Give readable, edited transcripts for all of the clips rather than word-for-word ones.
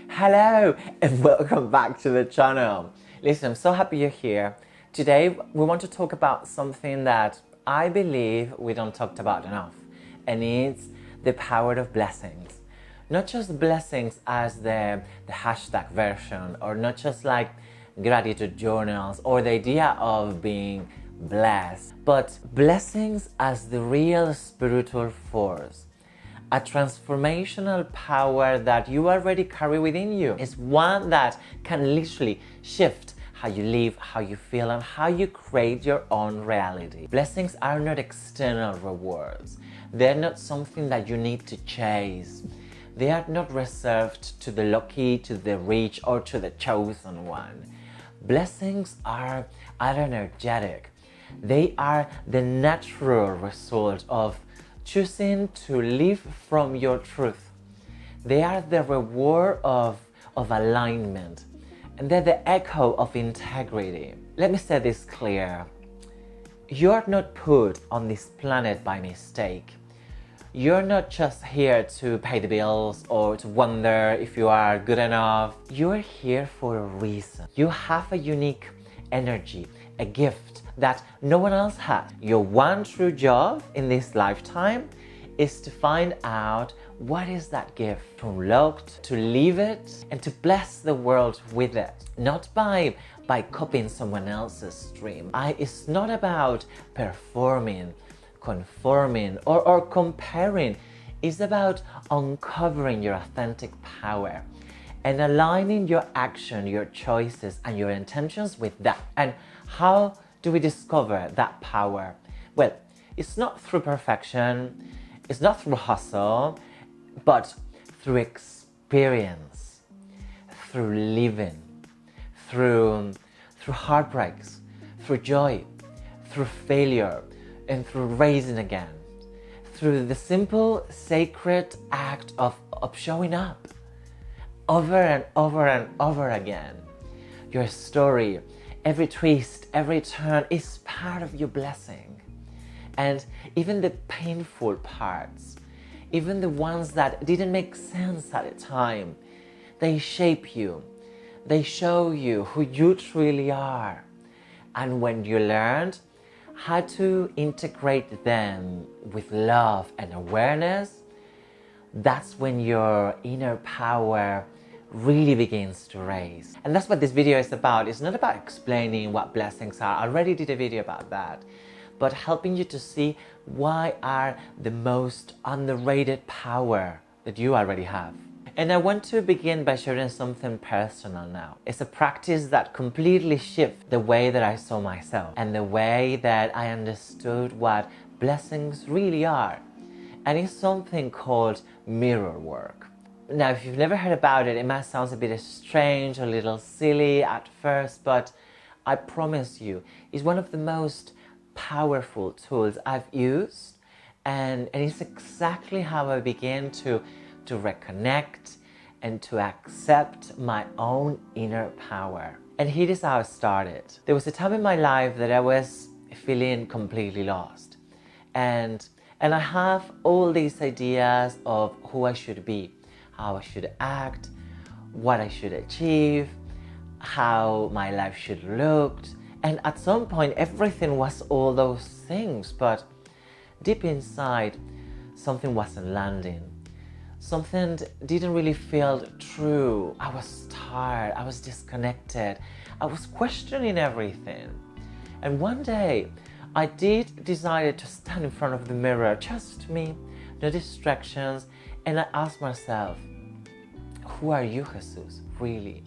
Hello and welcome back to the channel. Listen, I'm so happy you're here. Today we want to talk about something that I believe we don't talk about enough, and it's the power of blessings. Not just blessings as the hashtag version, or not just like gratitude journals or the idea of being blessed, but blessings as the real spiritual force. A transformational power that you already carry within you. It's one that can literally shift how you live, how you feel, and how you create your own reality. Blessings are not external rewards. They're not something that you need to chase. They are not reserved to the lucky, to the rich, or to the chosen one. Blessings are energetic. They are the natural result of choosing to live from your truth. They are the reward of alignment, and they're the echo of integrity. Let me say this clear. You're not put on this planet by mistake. You're not just here to pay the bills or to wonder if you are good enough. You're here for a reason. You have a unique energy, a gift that no one else has. Your one true job in this lifetime is to find out what is that gift, to unlock, to live it, and to bless the world with it. Not by copying someone else's dream. It's not about performing, conforming, or comparing. It's about uncovering your authentic power and aligning your action, your choices, and your intentions with that. And how do we discover that power? Well, it's not through perfection, it's not through hustle, but through experience, through living, through heartbreaks, through joy, through failure, and through raising again, through the simple, sacred act of showing up over and over and over again. Your story, every twist, every turn is part of your blessing. And even the painful parts, even the ones that didn't make sense at the time, they shape you. They show you who you truly are. And when you learned how to integrate them with love and awareness, that's when your inner power really begins to raise. And that's what this video is about. It's not about explaining what blessings are. I already did a video about that. But helping you to see why are the most underrated power that you already have. And I want to begin by sharing something personal now. It's a practice that completely shifted the way that I saw myself and the way that I understood what blessings really are. And it's something called mirror work. Now, if you've never heard about it, it might sound a bit strange, a little silly at first, but I promise you, it's one of the most powerful tools I've used, and it's exactly how I began to reconnect and to accept my own inner power. And here is how it started. There was a time in my life that I was feeling completely lost, and I have all these ideas of who I should be, how I should act, what I should achieve, how my life should look. And at some point, everything was all those things, but deep inside, something wasn't landing. Something didn't really feel true. I was tired, I was disconnected, I was questioning everything. And one day, I decided to stand in front of the mirror, just me, no distractions, and I asked myself, who are you, Jesus, really?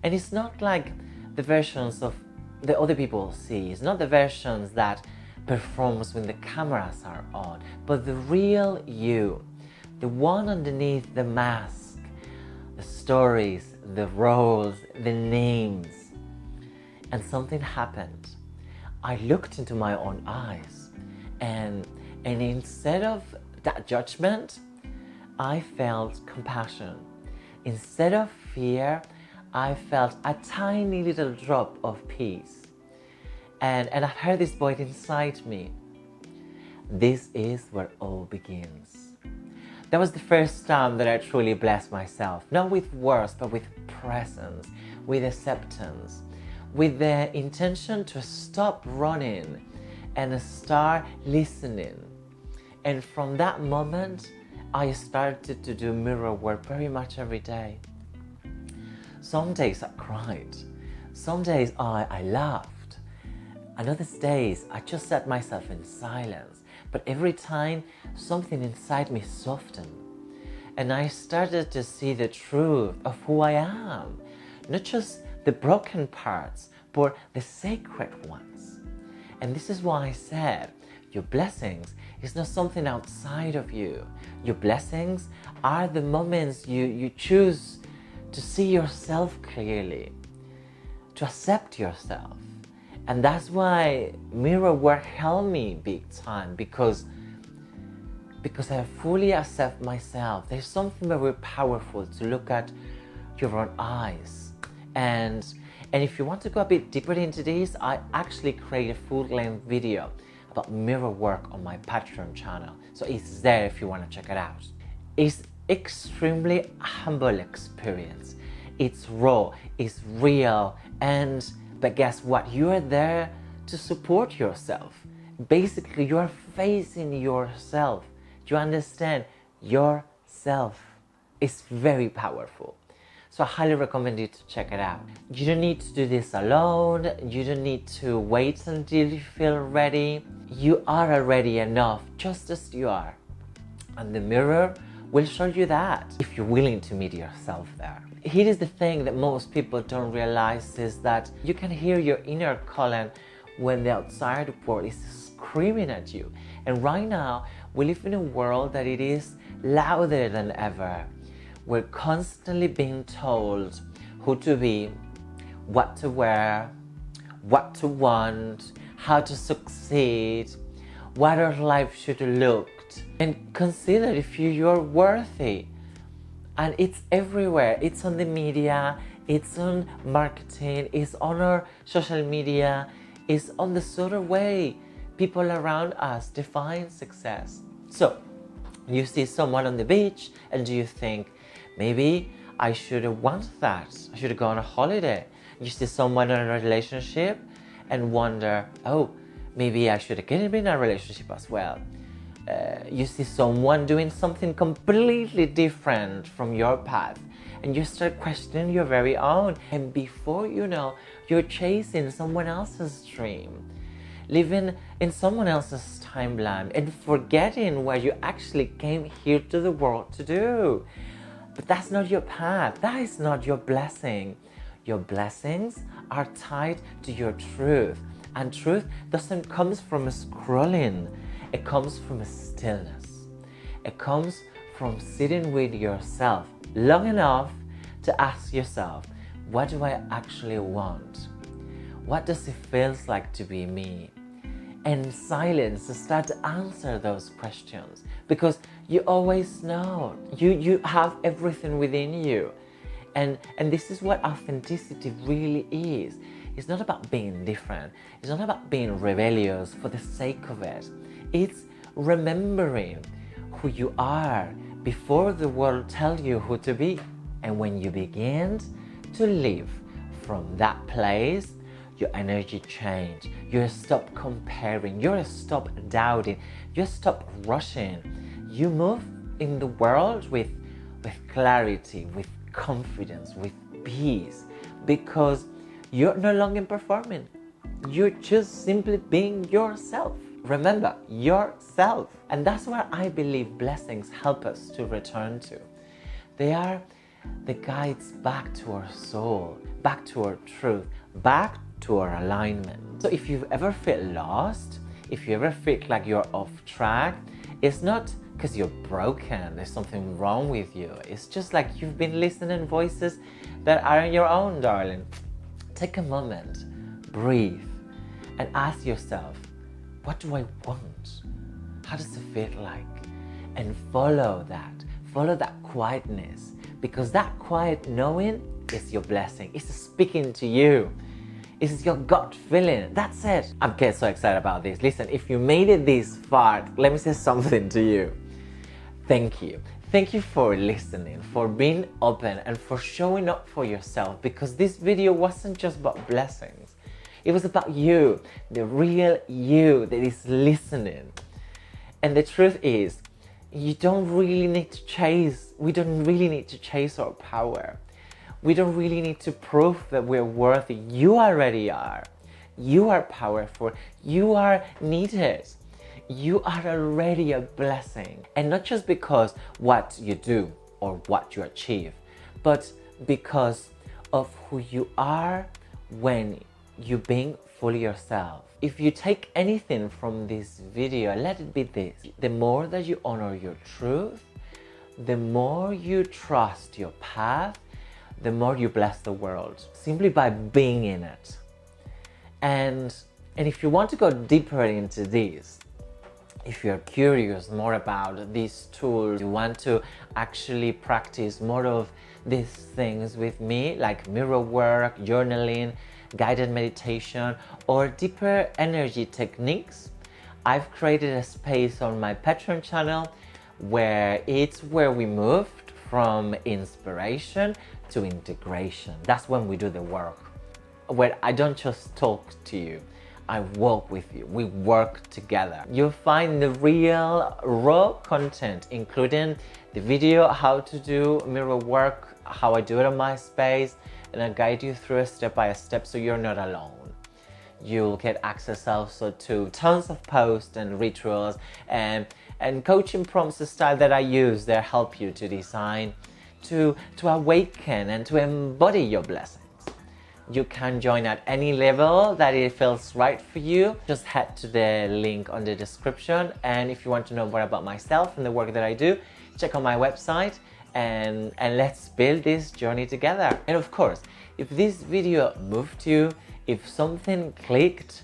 And it's not like the versions of the other people see. It's not the versions that performs when the cameras are on, but the real you, the one underneath the mask, the stories, the roles, the names. And something happened. I looked into my own eyes, and instead of that judgment, I felt compassion. Instead of fear, I felt a tiny little drop of peace. And I heard this voice inside me. This is where all begins. That was the first time that I truly blessed myself, not with words, but with presence, with acceptance, with the intention to stop running and start listening. And from that moment, I started to do mirror work very much every day. Some days I cried, some days I laughed, and other days I just sat myself in silence. But every time, something inside me softened, and I started to see the truth of who I am, not just the broken parts, but the sacred ones. And this is why I said, your blessings is not something outside of you. Your blessings are the moments you choose to see yourself clearly, to accept yourself. And that's why mirror work helped me big time, because I fully accept myself. There's something very powerful to look at your own eyes. And if you want to go a bit deeper into this, I actually created a full-length video about mirror work on my Patreon channel. So it's there if you want to check it out. It's extremely humble experience. It's raw, it's real, but guess what? You are there to support yourself. Basically, you are facing yourself. You understand yourself. It's very powerful. So I highly recommend you to check it out. You don't need to do this alone. You don't need to wait until you feel ready. You are already enough, just as you are. And the mirror will show you that, if you're willing to meet yourself there. Here is the thing that most people don't realize, is that you can hear your inner calling when the outside world is screaming at you. And right now, we live in a world that it is louder than ever. We're constantly being told who to be, what to wear, what to want, how to succeed, what our life should look. And consider if you're worthy. And it's everywhere. It's on the media, it's on marketing, it's on our social media, it's on the sort of way people around us define success. So, you see someone on the beach and do you think, maybe I should have wanted that. I should have gone on a holiday. You see someone in a relationship and wonder, oh, maybe I should have been in a relationship as well. You see someone doing something completely different from your path, and you start questioning your very own. And before you know, you're chasing someone else's dream, living in someone else's timeline, and forgetting what you actually came here to the world to do. But that's not your path. That is not your blessing. Your blessings are tied to your truth. And truth doesn't come from scrolling. It comes from a stillness. It comes from sitting with yourself long enough to ask yourself, what do I actually want? What does it feel like to be me? And in silence, to start to answer those questions, because you always know. You have everything within you. And this is what authenticity really is. It's not about being different. It's not about being rebellious for the sake of it. It's remembering who you are before the world tells you who to be. And when you begin to live from that place, your energy change. You stop comparing. You stop doubting. You stop rushing. You move in the world with clarity, with confidence, with peace, because you're no longer performing. You're just simply being yourself. Remember, yourself. And that's where I believe blessings help us to return to. They are the guides back to our soul, back to our truth, back to our alignment. So if you've ever felt lost, if you ever feel like you're off track, it's not because you're broken, there's something wrong with you. It's just like you've been listening to voices that aren't your own, darling. Take a moment, breathe, and ask yourself, what do I want? How does it feel like? And follow that quietness, because that quiet knowing is your blessing. It's speaking to you. It's your gut feeling. That's it. I'm getting so excited about this. Listen, if you made it this far, let me say something to you. Thank you. Thank you for listening, for being open, and for showing up for yourself, because this video wasn't just about blessings. It was about you, the real you that is listening. And the truth is, we don't really need to chase our power. We don't really need to prove that we're worthy. You already are. You are powerful. You are needed. You are already a blessing. And not just because what you do or what you achieve, but because of who you are when you're being fully yourself. If you take anything from this video, let it be this: the more that you honor your truth, the more you trust your path, the more you bless the world simply by being in it. And if you want to go deeper into this, if you're curious more about these tools, you want to actually practice more of these things with me, like mirror work, journaling, guided meditation, or deeper energy techniques, I've created a space on my Patreon channel where we moved from inspiration to integration. That's when we do the work, where I don't just talk to you, I walk with you. We work together. You'll find the real raw content, including the video how to do mirror work, how I do it on my space, and I guide you through it step by step so you're not alone. You'll get access also to tons of posts and rituals and coaching prompts, the style that I use that help you to design, to awaken and to embody your blessings. You can join at any level that it feels right for you. Just head to the link on the description, and if you want to know more about myself and the work that I do, check out my website and let's build this journey together. And of course, if this video moved you, if something clicked,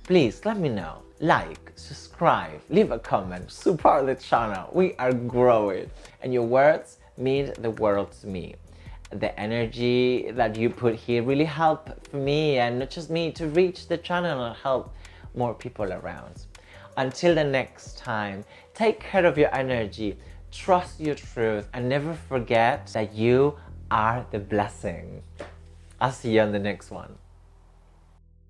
please let me know. Like, subscribe, leave a comment, support the channel. We are growing, and your words mean the world to me. The energy that you put here really help for me, and not just me, to reach the channel and help more people around. Until the next time, take care of your energy, trust your truth, and never forget that you are the blessing. I'll see you on the next one.